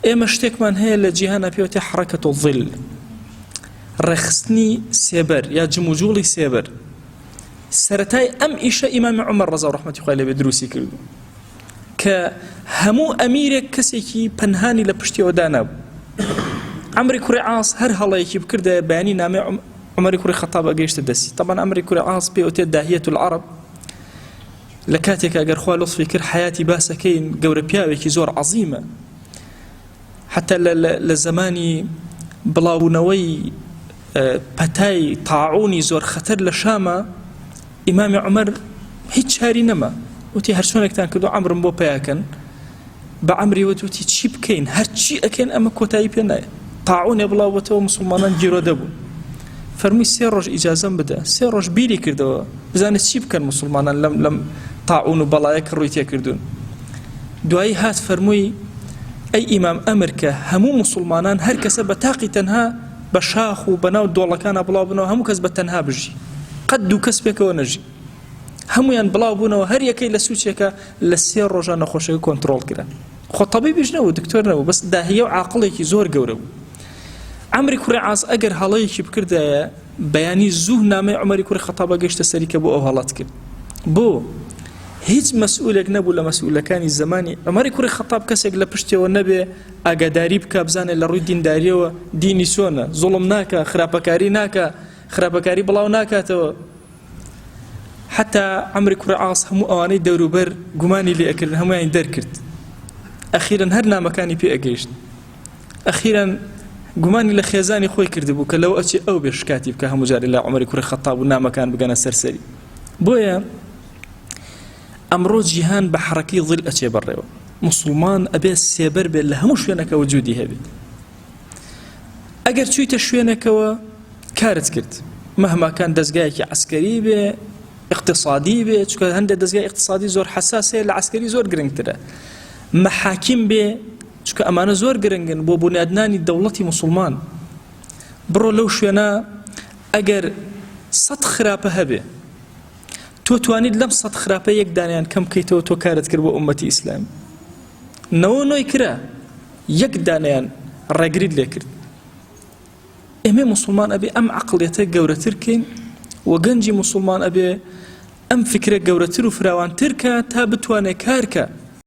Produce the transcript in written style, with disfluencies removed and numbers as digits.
ئێمە شتێکمان هەیە لە جیهانە پێوتێ حرەکەت الظل، ڕێخستنی سێبەر یا جموجوڵی سێبەر. سەرەتای ئەم ئیشە ئیمامی عومەر ڕەزا و ڕەحمەتی خوای لێبێ دروستی کردو کە هەموو ئەمیرێک کەسێکی پەنهانی لە پشتیەوە دانابوو. عەمری کوڕی عاص هەر هەڵەیەکی بکردە بەیانی نامەی عومەری کوڕی خەتاب ئەگەیشتە دەستی. طبعا عەمری کوڕی عاص پێوتێ داهیەت العەرەب، لە کاتێک ئەگەر خوا لطفی کرد حیاتی باسەکەین گەورە پیاوێکی زۆر عەزیمە، حتى لە زمانی بڵاوبوونەوەی پەتای تاعونی زۆر خەتەر لە شامە، ئیمامی عومەر هیچ چاری نەما، وتی هەر چۆنێکتان کردو عەمرم بۆ پێیاکەن. بە عەمری وتی چی بکەین، هەرچی ئەکەین ئەمە کۆتایی پێ نایە. تاعونێ بڵاوبەتەوە مسلمانان گیرۆ دەبوون. فەرمووی 3 ڕۆژ ئیجازەم بدە. 3 ڕۆژ بیری کردەوە بزانێت چی بکەن مسلمانان لەم تاعون و بەڵایە کە ڕووی تێکردوون. دوایی هات فەرمووی ئەی ئیمام ئەمر کە هەموو مسلمانان هەر کەسە بە تاقی تەنها بە شاخ و بەناو دۆڵەکانە بڵاو بنەوە، هەموو کەس بە تەنها بژی، قەت دوو کەس پێکەوە نەژی، هەمویان بڵاو بوونەوە، هەر یەکەی لە سوچێکە لە 3 ڕۆژە نەخۆشەکە کۆنتڕۆڵ کرا. خۆ تەبیبیش نەبوو، دکتۆر نەبوو، بەس داهیە و عاقڵێکی زۆر گەورە بوو. عەمری کوڕی عاص ئەگەر هەڵەیەکی بکردایە بەیانی زوو نامەی عومەری کوڕی خەتاب گەیشتە سەری کە بۆ ئەو هەڵەت کرد. بۆ هیچ مەسئولێک نەبوو لە مەسئولەکانی زمانی عومەری کوڕی خەتاب کەسێک لە پشتیەوە نەبێ ئاگاداری بکە، بزانێت لە ڕووی دینداریەوە دینی چۆنە، زوڵم ناکە، خراپەکاری ناکە، خراپەکاری بڵاو ناکاتەوە. حتا عەمری کوڕی عاص هەموو ئەوانەی دەوروبەر گومانی لێ ئەکردن هەمویان دەرکرد. ئەخیرەن هەر نامەکانی پێ ئەگەیشت. ئەخیرەن گومانی لە خێزانی خۆی کردبوو کە لەو ئەچێ ئەو بێ شکاتی بکە هەموو جارێ لە عومەری کوڕی خەتاب و نامەکان بگەنە سەرسەری. بۆیە ئەمڕۆ جیهان بە حرەکەی ظل ئەچێ بەڕێوە. مسلمان ئەبێ سێبەر بێت لە هەموو شوێنەکە وجودی هەبێت. ئەگەر چوویتە شوێنێکەوە کارت کرد، مەهماکان دەستگایەکی عەسکەری بێ، اقتصادی بێ، چونکە هەندێک دەستگای اقتصادی زۆر حەساسەیە، لە عەسکەری زۆر گرنگترە. مەحاکیم بێ، چونکە ئەمانە زۆر گرنگن بۆ بنیادنانی دەوڵەتی مسلمان. بڕۆ لەو شوێنە ئەگەر 100 خراپە هەبێ، تۆ توانیت لەم 100 خراپە یەک دانیان کەم بکەیتەوە، تۆ کارت کرد بۆ ئومەتی ئیسلام. نەوەی کرا یەک دانیان ڕێگریت لێ کرد. ئێمە مسلمان ئەبێ ئەم عەقڵیەتە گەورەتر کەین و گەنجی مسلمان ئەبێ ئەم فکرە گەورەتر و فراوانتر کە تا بتوانێت کارکە